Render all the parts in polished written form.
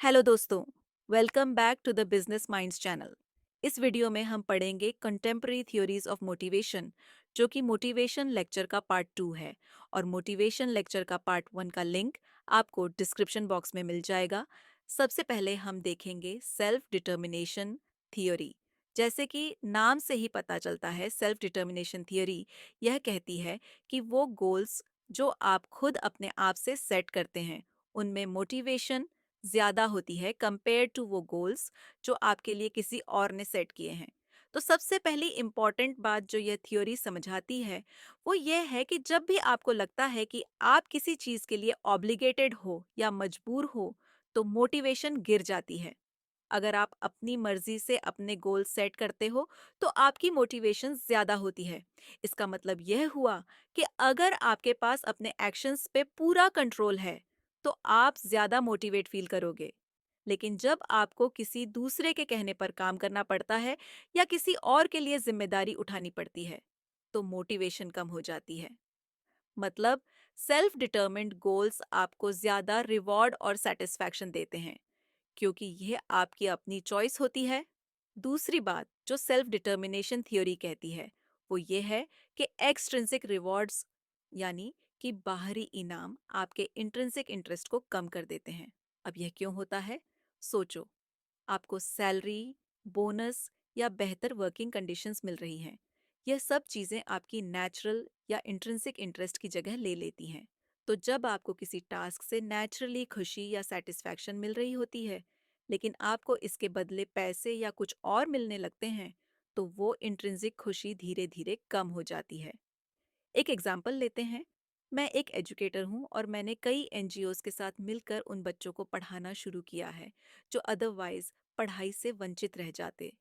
Hello दोस्तों, welcome back to the business minds channel. इस video में हम पढ़ेंगे कंटेम्प्रेरी थ्योरीज ऑफ मोटिवेशन, जो कि मोटिवेशन लेक्चर का पार्ट 2 है। और मोटिवेशन लेक्चर का पार्ट 1 का लिंक आपको डिस्क्रिप्शन बॉक्स में मिल जाएगा। सबसे पहले हम देखेंगे सेल्फ डिटर्मिनेशन थ्योरी। जैसे कि नाम से ही पता चलता है, सेल्फ डिटर्मिनेशन थ्योरी यह कहती है कि वो गोल्स जो आप खुद अपने आप से सेट करते हैं, उनमें मोटिवेशन ज्यादा होती है कंपेयर टू वो गोल्स जो आपके लिए किसी और ने सेट किए हैं। तो सबसे पहली इम्पॉर्टेंट बात जो यह थ्योरी समझाती है, वो ये है कि जब भी आपको लगता है कि आप किसी चीज के लिए ऑब्लिगेटेड हो या मजबूर हो, तो मोटिवेशन गिर जाती है। अगर आप अपनी मर्जी से अपने गोल सेट करते हो, तो आपकी मोटिवेशन ज्यादा होती है। इसका मतलब यह हुआ कि अगर आपके पास अपने एक्शंस पे पूरा कंट्रोल है, तो आप ज्यादा मोटिवेट फील करोगे। लेकिन जब आपको किसी दूसरे के कहने पर काम करना पड़ता है या किसी और के लिए जिम्मेदारी उठानी पड़ती है, तो मोटिवेशन कम हो जाती है। मतलब, सेल्फ डिटर्मिन्ड गोल्स आपको ज्यादा रिवॉर्ड और सेटिस्फैक्शन देते हैं, क्योंकि यह आपकी अपनी चॉइस होती है। दूसरी बात जो सेल्फ डिटर्मिनेशन थ्योरी कहती है, वो ये है कि एक्सट्रिंसिक रिवॉर्ड्स, यानी कि बाहरी इनाम, आपके इंट्रिंसिक इंटरेस्ट को कम कर देते हैं। अब यह क्यों होता है? सोचो, आपको सैलरी, बोनस या बेहतर वर्किंग कंडीशंस मिल रही हैं। यह सब चीज़ें आपकी नेचुरल या इंट्रिंसिक इंटरेस्ट की जगह ले लेती हैं। तो जब आपको किसी टास्क से नेचुरली खुशी या सेटिस्फैक्शन मिल रही होती है, लेकिन आपको इसके बदले पैसे या कुछ और मिलने लगते हैं, तो वो इंट्रिंसिक खुशी धीरे धीरे कम हो जाती है। एक एग्जाम्पल लेते हैं। मैं एक एजुकेटर हूँ और मैंने कई एनजीओज के साथ मिलकर उन बच्चों को पढ़ाना शुरू किया है जो अदरवाइज पढ़ाई से वंचित रह जाते।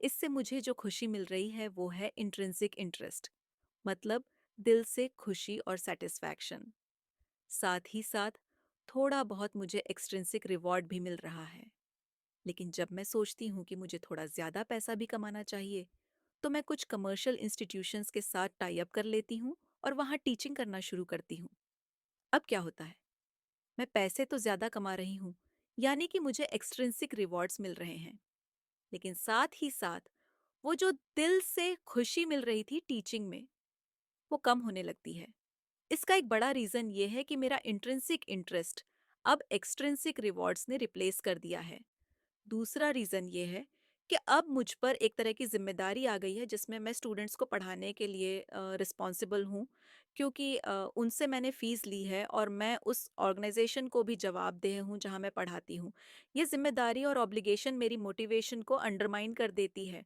इससे मुझे जो खुशी मिल रही है वो है इंट्रिंसिक इंटरेस्ट, मतलब दिल से खुशी और सेटिस्फैक्शन। साथ ही साथ थोड़ा बहुत मुझे एक्सट्रिंसिक रिवॉर्ड भी मिल रहा है। लेकिन जब मैं सोचती हूँ कि मुझे थोड़ा ज़्यादा पैसा भी कमाना चाहिए, तो मैं कुछ कमर्शियल इंस्टीट्यूशंस के साथ टाई अप कर लेती हूँ और वहाँ टीचिंग करना शुरू करती हूँ। अब क्या होता है? मैं पैसे तो ज़्यादा कमा रही हूँ, यानी कि मुझे एक्सट्रिंसिक रिवॉर्ड्स मिल रहे हैं, लेकिन साथ ही साथ वो जो दिल से खुशी मिल रही थी टीचिंग में, वो कम होने लगती है। इसका एक बड़ा रीज़न ये है कि मेरा इंट्रिंसिक इंटरेस्ट अब एक्सट्रिंसिक रिवॉर्ड्स ने रिप्लेस कर दिया है। दूसरा रीज़न ये है कि अब मुझ पर एक तरह की ज़िम्मेदारी आ गई है, जिसमें मैं स्टूडेंट्स को पढ़ाने के लिए रिस्पॉन्सिबल हूँ, क्योंकि उनसे मैंने फ़ीस ली है और मैं उस ऑर्गेनाइजेशन को भी जवाबदेह हूँ जहाँ मैं पढ़ाती हूँ। ये ज़िम्मेदारी और ऑब्लिगेशन मेरी मोटिवेशन को अंडरमाइन कर देती है,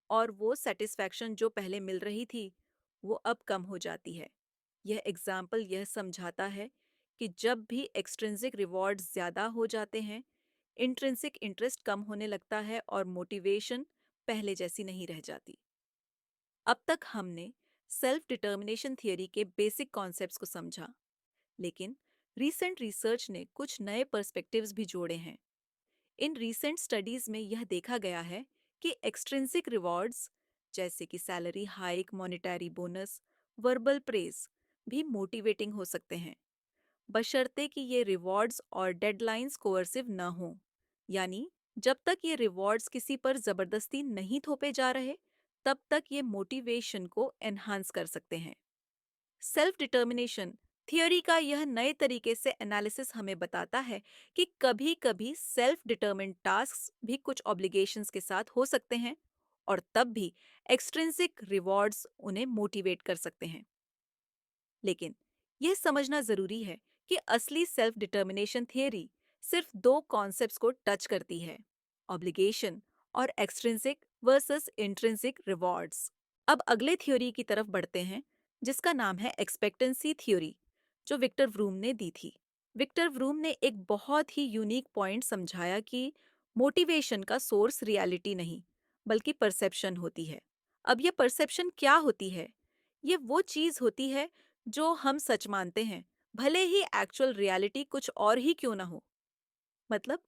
और वो सेटिस्फैक्शन जो पहले मिल रही थी, वो अब कम हो जाती है। यह एग्जाम्पल यह समझाता है कि जब भी एक्सट्रिंसिक रिवॉर्ड्स ज़्यादा हो जाते हैं, इंट्रिंसिक इंटरेस्ट कम होने लगता है और मोटिवेशन पहले जैसी नहीं रह जाती। अब तक हमने सेल्फ डिटर्मिनेशन थियरी के बेसिक कॉन्सेप्ट्स को समझा, लेकिन रीसेंट रिसर्च ने कुछ नए पर्सपेक्टिव्स भी जोड़े हैं। इन रीसेंट स्टडीज में यह देखा गया है कि एक्सट्रिंसिक रिवॉर्ड्स, जैसे कि salary hike, monetary bonus, verbal praise, भी मोटिवेटिंग हो सकते हैं, बशर्ते कि ये रिवॉर्ड्स और डेडलाइंस कोअर्सिव न हों। यानी जब तक ये रिवॉर्ड्स किसी पर जबरदस्ती नहीं थोपे जा रहे, तब तक ये मोटिवेशन को एनहांस कर सकते हैं। सेल्फ डिटर्मिनेशन थियोरी का यह नए तरीके से एनालिसिस हमें बताता है कि कभी-कभी सेल्फ डिटर्मिन्ड टास्क्स भी कुछ ऑब्लिगेशंस के साथ हो सकते हैं, और तब भी एक्सट्रिंसिक रिवॉर्ड्स उन्हें मोटिवेट कर सकते हैं। लेकिन यह समझना जरूरी है कि असली सेल्फ डिटर्मिनेशन थियरी सिर्फ दो कॉन्सेप्ट्स को टच करती है: ऑब्लिगेशन और एक्सट्रिंसिक वर्सेस इंट्रिंसिक रिवॉर्ड्स। अब अगले थ्योरी की तरफ बढ़ते हैं, जिसका नाम है एक्सपेक्टेंसी थ्योरी, जो विक्टर व्रूम ने दी थी। विक्टर व्रूम ने एक बहुत ही यूनिक पॉइंट समझाया कि मोटिवेशन का सोर्स रियलिटी नहीं, बल्कि परसेप्शन होती है। अब यह परसेप्शन क्या होती है? ये वो चीज़ होती है जो हम सच मानते हैं, भले ही एक्चुअल रियलिटी कुछ और ही क्यों ना हो। मतलब,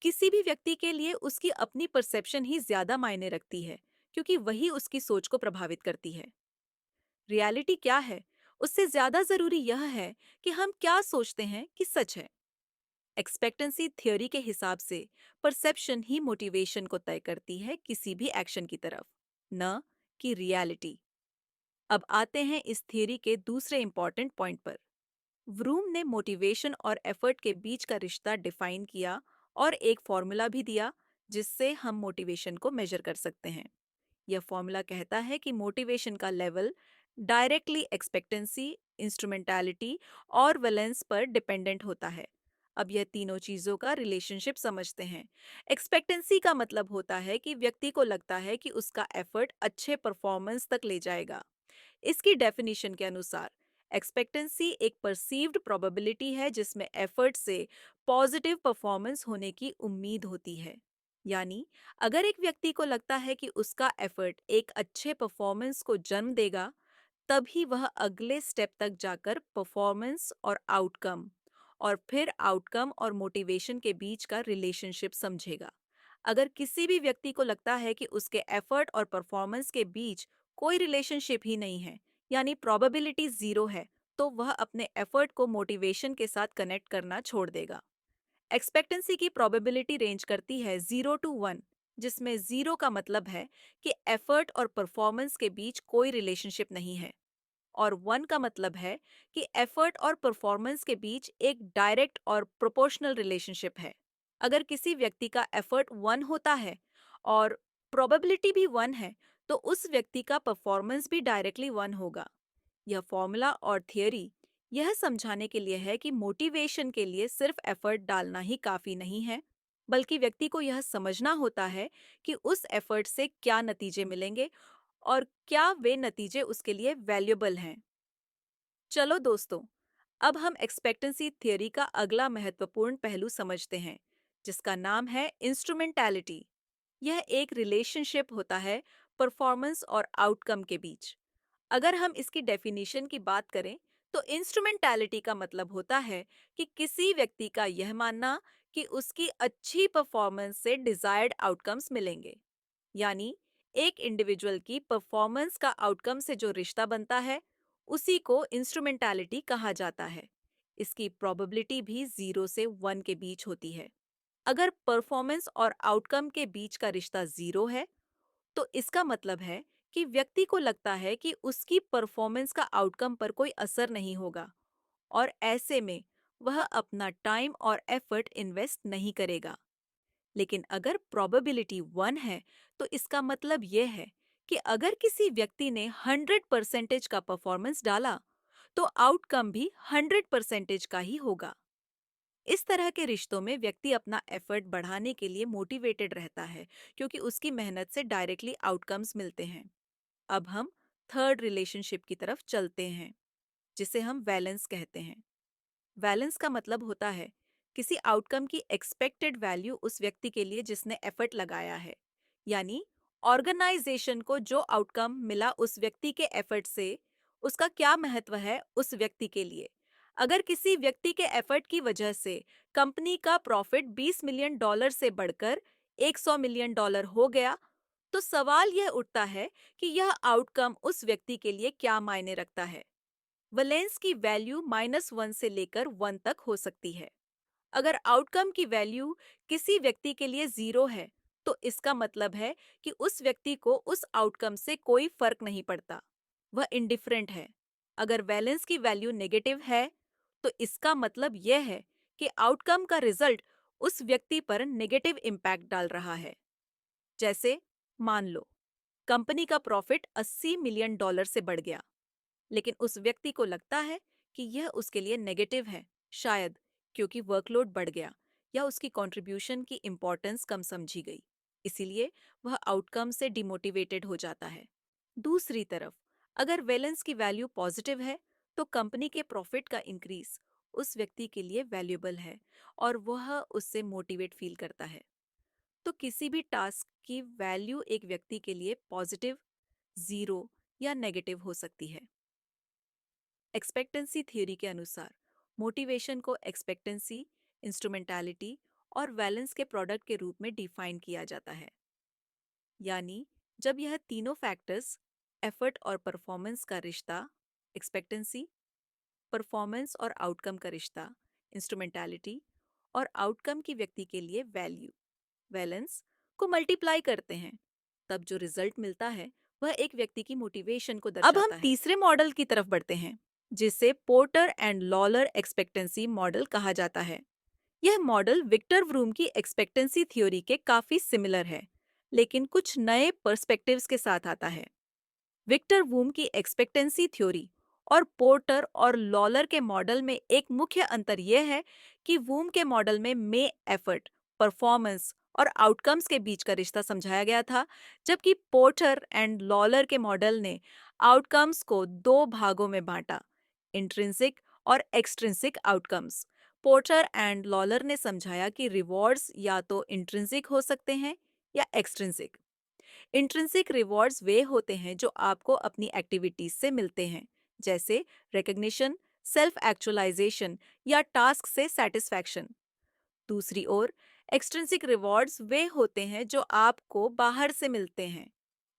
किसी भी व्यक्ति के लिए उसकी अपनी परसेप्शन ही ज्यादा मायने रखती है, क्योंकि वही उसकी सोच को प्रभावित करती है। रियलिटी क्या है, उससे ज्यादा जरूरी यह है कि हम क्या सोचते हैं कि सच है। एक्सपेक्टेंसी थ्योरी के हिसाब से परसेप्शन ही मोटिवेशन को तय करती है किसी भी एक्शन की तरफ, न कि रियलिटी। अब आते हैं इस थ्योरी के दूसरे इंपॉर्टेंट पॉइंट पर। व्रूम ने मोटिवेशन और एफर्ट के बीच का रिश्ता डिफाइन किया और एक फॉर्मूला भी दिया जिससे हम मोटिवेशन को मेजर कर सकते हैं। यह फॉर्मूला कहता है कि मोटिवेशन का लेवल डायरेक्टली एक्सपेक्टेंसी, इंस्ट्रूमेंटालिटी और वैलेंस पर डिपेंडेंट होता है। अब यह तीनों चीजों का रिलेशनशिप समझते हैं। एक्सपेक्टेंसी का मतलब होता है कि व्यक्ति को लगता है कि उसका एफर्ट अच्छे परफॉर्मेंस तक ले जाएगा। इसकी डेफिनेशन के अनुसार एक्सपेक्टेंसी एक परसीव्ड प्रोबेबिलिटी है जिसमें एफर्ट से पॉजिटिव परफॉर्मेंस होने की उम्मीद होती है। यानी अगर एक व्यक्ति को लगता है कि उसका एफर्ट एक अच्छे परफॉर्मेंस को जन्म देगा, तभी वह अगले स्टेप तक जाकर परफॉर्मेंस और आउटकम और फिर आउटकम और मोटिवेशन के बीच का रिलेशनशिप समझेगा। अगर किसी भी व्यक्ति को लगता है कि उसके एफर्ट और परफॉर्मेंस के बीच कोई रिलेशनशिप ही नहीं है, यानी प्रोबेबिलिटी जीरो है, तो वह अपने एफर्ट को मोटिवेशन के साथ कनेक्ट करना छोड़ देगा। एक्सपेक्टेंसी की प्रोबेबिलिटी रेंज करती है 0 to 1, जिसमें 0 का मतलब है कि एफर्ट और परफॉर्मेंस के बीच कोई रिलेशनशिप नहीं है, और 1 का मतलब है कि एफर्ट और परफॉर्मेंस के बीच एक डायरेक्ट और प्रोपोर्शनल रिलेशनशिप है। अगर किसी व्यक्ति का एफर्ट 1 होता है और प्रोबेबिलिटी भी 1 है, तो उस व्यक्ति का परफॉर्मेंस भी डायरेक्टली 1 होगा। यह फॉर्मूला और थियरी यह समझाने के लिए है कि मोटिवेशन के लिए सिर्फ एफर्ट डालना ही काफी नहीं है, बल्कि व्यक्ति को यह समझना होता है कि उस एफर्ट से क्या नतीजे मिलेंगे और क्या वे नतीजे उसके लिए वैल्यूएबल हैं। चलो दोस्तों, अब हम एक्सपेक्टेंसी थियरी का अगला महत्वपूर्ण पहलू समझते हैं, जिसका नाम है इंस्ट्रूमेंटैलिटी। यह एक रिलेशनशिप होता है परफॉर्मेंस और आउटकम के बीच। अगर हम इसकी डेफिनेशन की बात करें, तो इंस्ट्रूमेंटैलिटी का मतलब होता है कि किसी व्यक्ति का यह मानना कि उसकी अच्छी परफॉर्मेंस से डिजायर्ड आउटकम्स मिलेंगे। यानी एक इंडिविजुअल की परफॉर्मेंस का आउटकम से जो रिश्ता बनता है, उसी को इंस्ट्रूमेंटैलिटी कहा जाता है। इसकी प्रोबेबिलिटी भी 0 से 1 के बीच होती है। अगर परफॉर्मेंस और आउटकम के बीच का रिश्ता 0 है, तो इसका मतलब है कि व्यक्ति को लगता है कि उसकी परफॉर्मेंस का आउटकम पर कोई असर नहीं होगा, और ऐसे में वह अपना टाइम और एफर्ट इन्वेस्ट नहीं करेगा। लेकिन अगर प्रोबेबिलिटी 1 है, तो इसका मतलब यह है कि अगर किसी व्यक्ति ने 100% का परफॉर्मेंस डाला, तो आउटकम भी 100% का ही होगा। इस तरह के रिश्तों में व्यक्ति अपना एफर्ट बढ़ाने के लिए मोटिवेटेड रहता है, क्योंकि उसकी मेहनत से डायरेक्टली आउटकम्स मिलते हैं। अब हम थर्ड रिलेशनशिप की तरफ चलते हैं, जिसे हम वैलेंस कहते हैं। वैलेंस का मतलब होता है किसी आउटकम की एक्सपेक्टेड वैल्यू उस व्यक्ति के लिए जिसने एफर्ट लगाया है। यानी ऑर्गेनाइजेशन को जो आउटकम मिला उस व्यक्ति के एफर्ट से, उसका क्या महत्व है उस व्यक्ति के लिए। अगर किसी व्यक्ति के एफर्ट की वजह से कंपनी का प्रॉफिट $20 मिलियन से बढ़कर $100 मिलियन हो गया, तो सवाल यह उठता है कि यह आउटकम उस व्यक्ति के लिए क्या मायने रखता है। वैलेंस की वैल्यू -1 से लेकर 1 तक हो सकती है। अगर आउटकम की वैल्यू किसी व्यक्ति के लिए 0 है, तो इसका मतलब है कि उस व्यक्ति को उस आउटकम से कोई फर्क नहीं पड़ता, वह इंडिफरेंट है। अगर वैलेंस की वैल्यू नेगेटिव है, तो इसका मतलब यह है कि आउटकम का रिजल्ट उस व्यक्ति पर नेगेटिव इम्पैक्ट डाल रहा है। जैसे मान लो कंपनी का प्रॉफिट $80 मिलियन से बढ़ गया, लेकिन उस व्यक्ति को लगता है कि यह उसके लिए नेगेटिव है, शायद क्योंकि वर्कलोड बढ़ गया या उसकी कंट्रीब्यूशन की इम्पोर्टेंस कम समझी गई। इसीलिए वह आउटकम से डिमोटिवेटेड हो जाता है। दूसरी तरफ, अगर वैलेंस की वैल्यू पॉजिटिव है, तो कंपनी के प्रॉफिट का इंक्रीज उस व्यक्ति के लिए वैल्यूएबल है और वह उससे मोटिवेट फील करता है। तो किसी भी टास्क की वैल्यू एक व्यक्ति के लिए पॉजिटिव, 0 या नेगेटिव हो सकती है। एक्सपेक्टेंसी थ्योरी के अनुसार मोटिवेशन को एक्सपेक्टेंसी, इंस्ट्रूमेंटालिटी और वैलेंस के प्रोडक्ट के रूप में डिफाइन किया जाता है। यानी जब यह तीनों फैक्टर्स, एफर्ट और परफॉर्मेंस का रिश्ता एक्सपेक्टेंसी, परफॉर्मेंस और आउटकम का रिश्ता इंस्ट्रूमेंटालिटी, और आउटकम की व्यक्ति के लिए वैल्यू वैलेंस को मल्टीप्लाई करते हैं, तब जो रिजल्ट मिलता है वह एक व्यक्ति की मोटिवेशन को दर्शाता है। अब हम तीसरे मॉडल की तरफ बढ़ते हैं, जिसे porter and Lawler expectancy model कहा जाता है। यह मॉडल विक्टर व्रूम की एक्सपेक्टेंसी थ्योरी के काफी सिमिलर है, लेकिन कुछ नए पर्सपेक्टिव्स के साथ आता है। विक्टर वूम की एक्सपेक्टेंसी थ्योरी और पोर्टर और लॉलर के मॉडल में एक मुख्य अंतर यह है कि वूम के मॉडल में एफर्ट, परफॉर्मेंस और आउटकम्स के बीच का रिश्ता समझाया गया था, जबकि पोर्टर एंड लॉलर के मॉडल ने आउटकम्स को दो भागों में बांटा, इंट्रिंसिक और extrinsic outcomes. Porter and Lawler ने समझाया कि रिवॉर्ड्स या तो इंट्रिंसिक हो सकते हैं या एक्सट्रिंसिक। इंट्रिंसिक रिवॉर्ड्स वे होते हैं जो आपको अपनी एक्टिविटीज से मिलते हैं, जैसे रिकग्निशन, सेल्फ एक्चुअलाइजेशन या टास्क से सेटिस्फैक्शन। दूसरी ओर, एक्सट्रिंसिक रिवॉर्ड्स वे होते हैं जो आपको बाहर से मिलते हैं,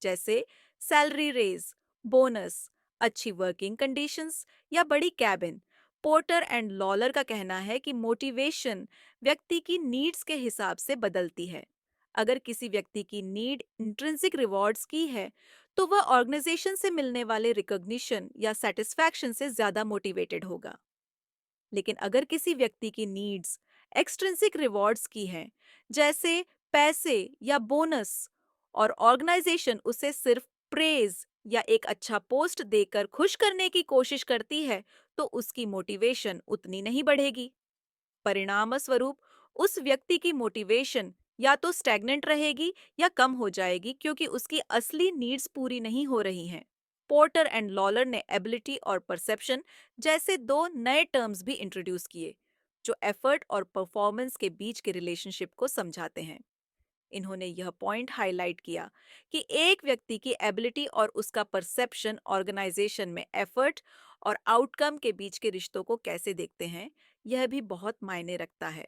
जैसे सैलरी रेज, बोनस, अच्छी वर्किंग कंडीशंस या बड़ी कैबिन। पोर्टर एंड लॉलर का कहना है कि मोटिवेशन व्यक्ति की नीड्स के हिसाब से बदलती है। अगर किसी व्यक्ति की नीड इंट्रिंसिक रिवॉर्ड्स की है, तो वह ऑर्गेनाइजेशन से मिलने वाले रिकॉग्निशन या सेटिस्फैक्शन से ज्यादा मोटिवेटेड होगा। लेकिन अगर किसी व्यक्ति की नीड्स एक्सट्रिंसिक रिवॉर्ड्स की है, जैसे पैसे या बोनस, और ऑर्गेनाइजेशन उसे सिर्फ प्रेज या एक अच्छा पोस्ट देकर खुश करने की कोशिश करती है, तो उसकी मोटिवेशन उतनी नहीं बढ़ेगी। परिणामस्वरूप उस व्यक्ति की मोटिवेशन या तो स्टैग्नेंट रहेगी या कम हो जाएगी, क्योंकि उसकी असली नीड्स पूरी नहीं हो रही हैं। पोर्टर एंड लॉलर ने एबिलिटी और परसेप्शन जैसे दो नए टर्म्स भी इंट्रोड्यूस किए, जो एफर्ट और परफॉर्मेंस के बीच के रिलेशनशिप को समझाते हैं। इन्होंने यह पॉइंट हाईलाइट किया कि एक व्यक्ति की एबिलिटी और उसका परसेप्शन ऑर्गेनाइजेशन में एफर्ट और आउटकम के बीच के रिश्तों को कैसे देखते हैं, यह भी बहुत मायने रखता है।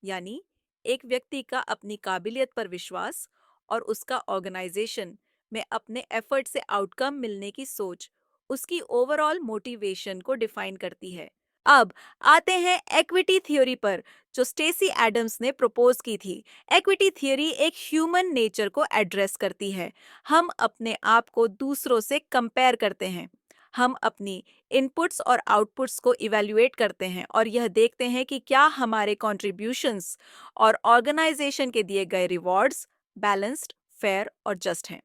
यानी एक व्यक्ति का अपनी काबिलियत पर विश्वास और उसका ऑर्गेनाइजेशन में अपने एफर्ट से आउटकम मिलने की सोच उसकी ओवरऑल मोटिवेशन को डिफाइन करती है। अब आते हैं एक्विटी थ्योरी पर, जो स्टेसी एडम्स ने प्रपोज की थी। एक्विटी थ्योरी एक ह्यूमन नेचर को एड्रेस करती है। हम अपने आप को दूसरों से कंपेयर करते हैं। हम अपनी इनपुट्स और आउटपुट्स को इवैल्यूएट करते हैं और यह देखते हैं कि क्या हमारे कॉन्ट्रीब्यूशंस और ऑर्गेनाइजेशन के दिए गए रिवॉर्ड्स बैलेंस्ड, फेयर और जस्ट हैं।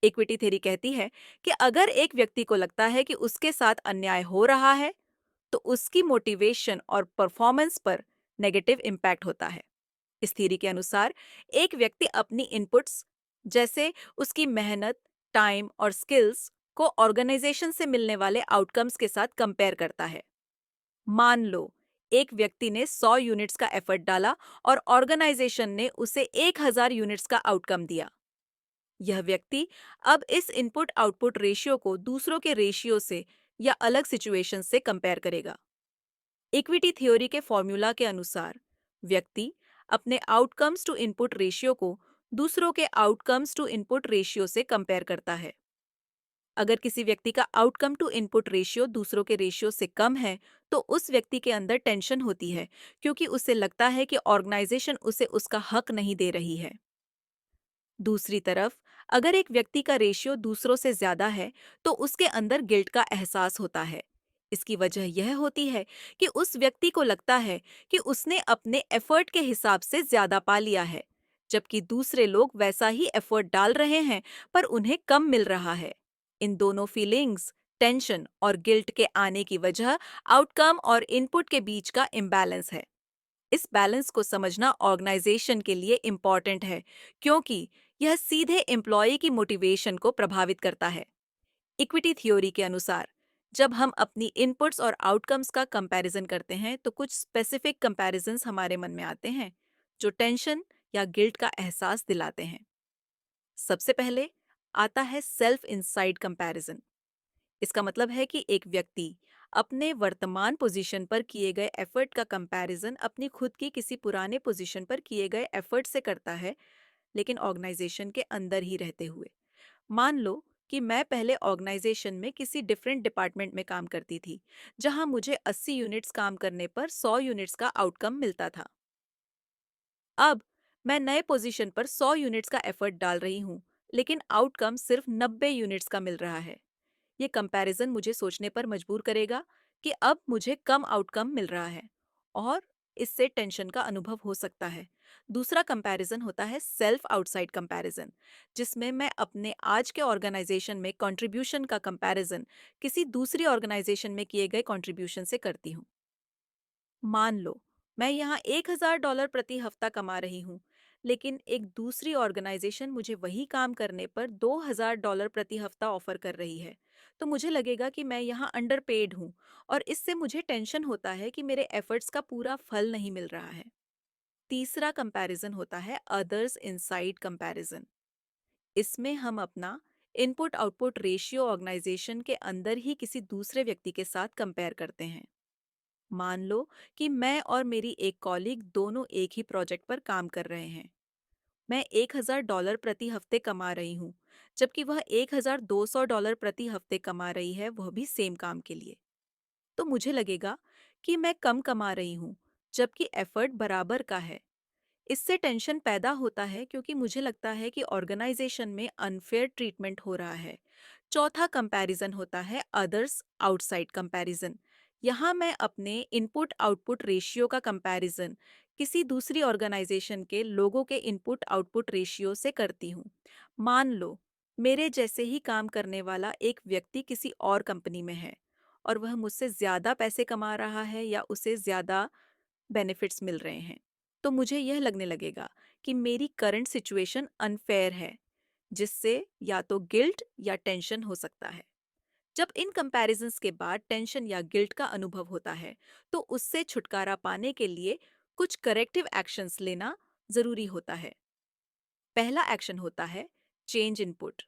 इक्विटी थ्योरी कहती है कि अगर एक व्यक्ति को लगता है कि उसके साथ अन्याय हो रहा है, तो उसकी मोटिवेशन और परफॉर्मेंस पर नेगेटिव इम्पैक्ट होता है। इस थ्योरी के अनुसार एक व्यक्ति अपनी इनपुट्स, जैसे उसकी मेहनत, टाइम और स्किल्स, को ऑर्गेनाइजेशन से मिलने वाले आउटकम्स के साथ कंपेयर करता है। मान लो एक व्यक्ति ने 100 यूनिट्स का एफर्ट डाला और ऑर्गेनाइजेशन ने उसे 1000 यूनिट्स का आउटकम दिया। यह व्यक्ति अब इस इनपुट आउटपुट रेशियो को दूसरों के रेशियो से या अलग सिचुएशन से कंपेयर करेगा। इक्विटी थ्योरी के फॉर्मूला के अनुसार व्यक्ति अपने आउटकम्स टू इनपुट रेशियो को दूसरों के आउटकम्स टू इनपुट रेशियो से कंपेयर करता है। अगर किसी व्यक्ति का आउटकम टू इनपुट रेशियो दूसरों के रेशियो से कम है, तो उस व्यक्ति के अंदर टेंशन होती है, क्योंकि उसे लगता है कि ऑर्गेनाइजेशन उसे उसका हक नहीं दे रही है। दूसरी तरफ, अगर एक व्यक्ति का रेशियो दूसरों से ज्यादा है, तो उसके अंदर गिल्ट का एहसास होता है। इसकी वजह यह होती है कि उस व्यक्ति को लगता है कि उसने अपने एफर्ट के हिसाब से ज्यादा पा लिया है, जबकि दूसरे लोग वैसा ही एफर्ट डाल रहे हैं पर उन्हें कम मिल रहा है। इन दोनों फीलिंग्स, टेंशन और गिल्ट के आने की वजह आउटकम और इनपुट के बीच का इम्बैलेंस है। इस बैलेंस को समझना ऑर्गेनाइजेशन के लिए इम्पॉर्टेंट है, क्योंकि यह सीधे एम्प्लॉय की मोटिवेशन को प्रभावित करता है। इक्विटी थ्योरी के अनुसार जब हम अपनी इनपुट्स और आउटकम्स का कंपैरिजन करते हैं, तो कुछ स्पेसिफिक कंपैरिजंस हमारे मन में आते हैं जो टेंशन या गिल्ट का एहसास दिलाते हैं। सबसे पहले आता है सेल्फ इनसाइड कंपैरिजन। इसका मतलब है कि एक व्यक्ति अपने वर्तमान पोजीशन पर किए गए एफर्ट का कंपैरिजन अपनी खुद की किसी पुराने पोजीशन पर किए गए एफर्ट से करता है, लेकिन ऑर्गेनाइजेशन के अंदर ही रहते हुए। मान लो कि मैं पहले ऑर्गेनाइजेशन में किसी डिफरेंट डिपार्टमेंट में काम करती थी, जहां मुझे 80 यूनिट्स काम करने पर 100 यूनिट्स का आउटकम मिलता था। अब मैं नए पोजीशन पर 100 यूनिट्स का एफर्ट डाल रही हूँ, लेकिन आउटकम सिर्फ 90 यूनिट्स का मिल रहा है। ये कंपैरिजन मुझे सोचने पर मजबूर करेगा कि अब मुझे कम आउटकम मिल रहा है और इससे टेंशन का अनुभव हो सकता है। दूसरा कंपैरिजन होता है सेल्फ आउटसाइड कंपैरिजन, जिसमें मैं अपने आज के ऑर्गेनाइजेशन में कंट्रीब्यूशन का कंपैरिजन किसी दूसरी ऑर्गेनाइजेशन में किए गए कंट्रीब्यूशन से करती हूँ। मान लो मैं यहाँ $1,000 प्रति हफ्ता कमा रही हूँ, लेकिन एक दूसरी ऑर्गेनाइजेशन मुझे वही काम करने पर $2,000 प्रति हफ्ता ऑफर कर रही है। तो मुझे लगेगा कि मैं यहाँ अंडरपेड हूँ और इससे मुझे टेंशन होता है कि मेरे एफर्ट्स का पूरा फल नहीं मिल रहा है। तीसरा कंपैरिजन होता है अदर्स इनसाइड कंपैरिजन। इसमें हम अपना इनपुट आउटपुट रेशियो ऑर्गेनाइजेशन के अंदर ही किसी दूसरे व्यक्ति के साथ कंपेयर करते हैं। मान लो कि मैं और मेरी एक कॉलीग दोनों एक ही प्रोजेक्ट पर काम कर रहे हैं। मैं $1,000 प्रति हफ्ते कमा रही हूँ, जबकि वह $1,200 प्रति हफ्ते कमा रही है, वह भी सेम काम के लिए। तो मुझे लगेगा कि मैं कम कमा रही हूँ, जबकि एफर्ट बराबर का है। इससे टेंशन पैदा होता है क्योंकि मुझे लगता है कि ऑर्गेनाइजेशन में अनफेयर ट्रीटमेंट हो रहा है। चौथा कंपैरिजन होता है अदर्स आउटसाइड कंपैरिजन। यहाँ मैं अपने इनपुट आउटपुट रेशियो का कंपैरिजन किसी दूसरी ऑर्गेनाइजेशन के लोगों के इनपुट आउटपुट रेशियो से करती हूँ। मान लो मेरे जैसे ही काम करने वाला एक व्यक्ति किसी और कंपनी में है और वह मुझसे ज़्यादा पैसे कमा रहा है या उसे ज़्यादा बेनिफिट्स मिल रहे हैं, तो मुझे यह लगने लगेगा कि मेरी करंट सिचुएशन अनफेयर है, जिससे या तो गिल्ट या टेंशन हो सकता है। जब इन कंपैरिजंस के बाद टेंशन या गिल्ट का अनुभव होता है, तो उससे छुटकारा पाने के लिए कुछ करेक्टिव एक्शंस लेना जरूरी होता है। पहला एक्शन होता है चेंज इनपुट।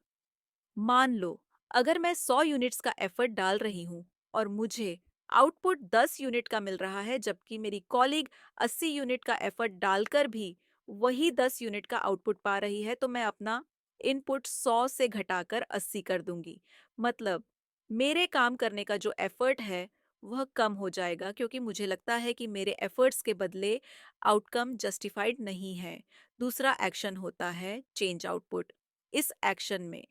मान लो अगर मैं 100 यूनिट्स का एफर्ट डाल रही हूँ और मुझे आउटपुट 10 यूनिट का मिल रहा है, जबकि मेरी कॉलीग 80 यूनिट का एफर्ट डालकर भी वही 10 यूनिट का आउटपुट पा रही है, तो मैं अपना इनपुट 100 से घटाकर 80 कर दूंगी। मतलब मेरे काम करने का जो एफर्ट है वह कम हो जाएगा, क्योंकि मुझे लगता है कि मेरे एफर्ट्स के बदले आउटकम जस्टिफाइड नहीं है। दूसरा एक्शन होता है चेंज आउटपुट। इस एक्शन में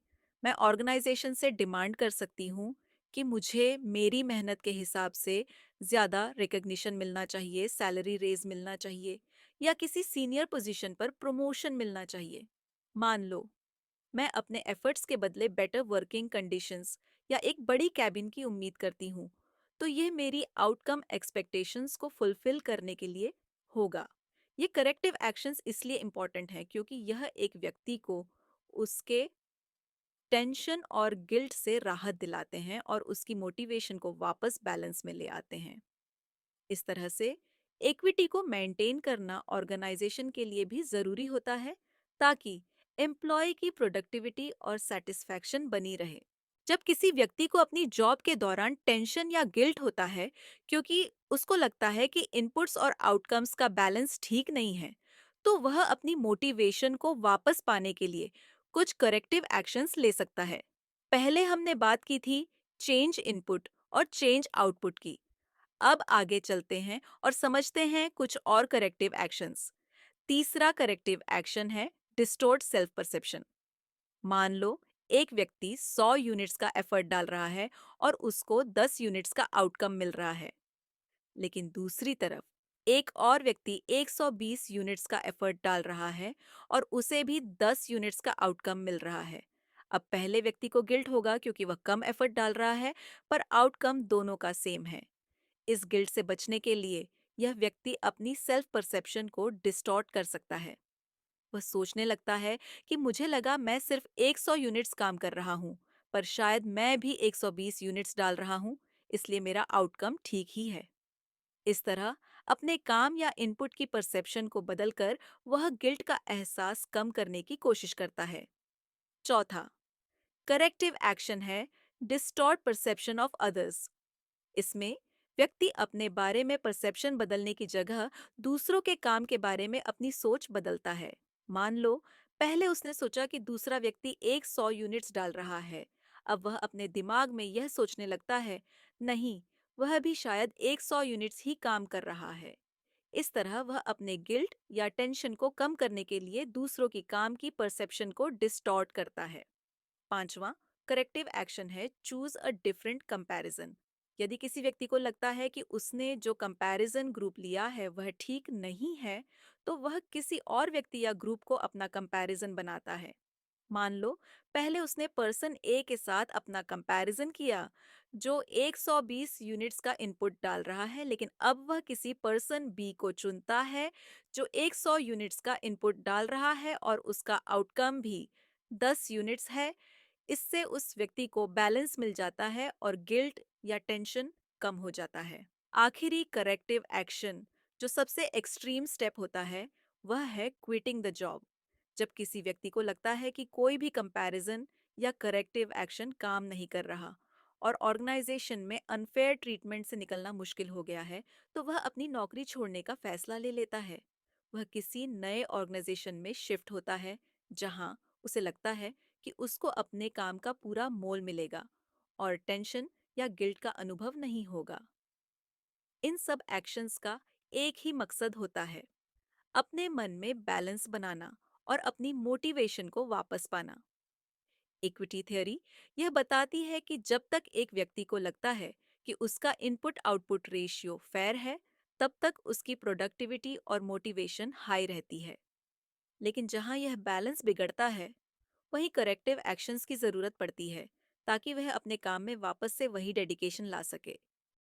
मैं ऑर्गेनाइजेशन से डिमांड कर सकती हूँ कि मुझे मेरी मेहनत के हिसाब से ज़्यादा रिकग्निशन मिलना चाहिए, सैलरी रेज मिलना चाहिए या किसी सीनियर पोजीशन पर प्रमोशन मिलना चाहिए। मान लो मैं अपने एफर्ट्स के बदले बेटर वर्किंग कंडीशंस या एक बड़ी कैबिन की उम्मीद करती हूँ, तो ये मेरी आउटकम एक्सपेक्टेशंस को फुलफिल करने के लिए होगा। ये करेक्टिव एक्शंस इसलिए इम्पॉर्टेंट हैं क्योंकि यह एक व्यक्ति को उसके टेंशन और गिल्ट से राहत दिलाते हैं और उसकी मोटिवेशन को वापस बैलेंस में ले आते हैं। इस तरह से इक्विटी को मेंटेन करना ऑर्गेनाइजेशन के लिए भी जरूरी होता है, ताकि एम्प्लॉय की प्रोडक्टिविटी और सेटिस्फैक्शन बनी रहे। जब किसी व्यक्ति को अपनी जॉब के दौरान टेंशन या गिल्ट होता है क्योंकि उसको लगता है कि इनपुट्स और आउटकम्स का बैलेंस ठीक नहीं है, तो वह अपनी मोटिवेशन को वापस पाने के लिए कुछ करेक्टिव एक्शंस ले सकता है। पहले हमने बात की थी चेंज इनपुट और चेंज आउटपुट की। अब आगे चलते हैं और समझते हैं कुछ और करेक्टिव एक्शंस। तीसरा करेक्टिव एक्शन है डिस्टोर्ट सेल्फ परसेप्शन। मान लो एक व्यक्ति 100 यूनिट्स का एफर्ट डाल रहा है और उसको 10 यूनिट्स का आउटकम मिल रहा है, लेकिन दूसरी तरफ एक और व्यक्ति 120 यूनिट्स का एफर्ट डाल रहा है और उसे भी 10 यूनिट्स का आउटकम मिल रहा है। अब पहले व्यक्ति को गिल्ट होगा क्योंकि वह कम एफर्ट डाल रहा है, पर आउटकम दोनों का सेम है। इस गिल्ट से बचने के लिए यह व्यक्ति अपनी सेल्फ परसेप्शन को डिस्टॉर्ट कर सकता है। वह सोचने लगता है कि मुझे लगा मैं सिर्फ 100 यूनिट्स काम कर रहा हूँ, पर शायद मैं भी 120 यूनिट्स डाल रहा हूँ, इसलिए मेरा आउटकम ठीक ही है। इस तरह अपने काम या इनपुट की परसेप्शन को बदलकर वह गिल्ट का एहसास कम करने की कोशिश करता है। चौथा करेक्टिव एक्शन है डिस्टॉर्ट परसेप्शन ऑफ अदर्स। इसमें व्यक्ति अपने बारे में परसेप्शन बदलने की जगह दूसरों के काम के बारे में अपनी सोच बदलता है। मान लो पहले उसने सोचा कि दूसरा व्यक्ति 100 यूनिट्स डाल रहा है। अब वह अपने दिमाग में यह सोचने लगता है, नहीं, वह भी शायद 100 यूनिट्स ही काम कर रहा है। इस तरह वह अपने गिल्ट या टेंशन को कम करने के लिए दूसरों की काम की परसेप्शन को डिस्टॉर्ट करता है। पांचवा करेक्टिव एक्शन है चूज अ डिफरेंट कंपैरिजन। यदि किसी व्यक्ति को लगता है कि उसने जो कंपैरिजन ग्रुप लिया है वह ठीक नहीं है, तो वह किसी और व्यक्ति या ग्रुप को अपना कंपैरिजन बनाता है। मान लो पहले उसने पर्सन ए के साथ अपना कंपैरिजन किया जो 120 यूनिट्स का इनपुट डाल रहा है, लेकिन अब वह किसी पर्सन बी को चुनता है जो 100 यूनिट्स का इनपुट डाल रहा है और उसका आउटकम भी 10 यूनिट्स है। इससे उस व्यक्ति को बैलेंस मिल जाता है और गिल्ट या टेंशन कम हो जाता है। आखिरी करेक्टिव एक्शन जो सबसे एक्सट्रीम स्टेप होता है वह है क्विटिंग द जॉब। जब किसी व्यक्ति को लगता है कि कोई भी कंपैरिजन या करेक्टिव एक्शन काम नहीं कर रहा और ऑर्गेनाइजेशन में अनफेयर ट्रीटमेंट से निकलना मुश्किल हो गया है, तो वह अपनी नौकरी छोड़ने का फैसला ले लेता है। वह किसी नए ऑर्गेनाइजेशन में शिफ्ट होता है जहां उसे लगता है कि उसको अपने काम का पूरा मोल मिलेगा और टेंशन या गिल्ट का अनुभव नहीं होगा। इन सब एक्शंस का एक ही मकसद होता है, अपने मन में बैलेंस बनाना और अपनी मोटिवेशन को वापस पाना। इक्विटी थ्योरी यह बताती है कि जब तक एक व्यक्ति को लगता है कि उसका इनपुट आउटपुट रेशियो फेयर है, तब तक उसकी प्रोडक्टिविटी और मोटिवेशन हाई रहती है। लेकिन जहां यह बैलेंस बिगड़ता है, वहीं करेक्टिव एक्शंस की जरूरत पड़ती है ताकि वह अपने काम में वापस से वही डेडिकेशन ला सके।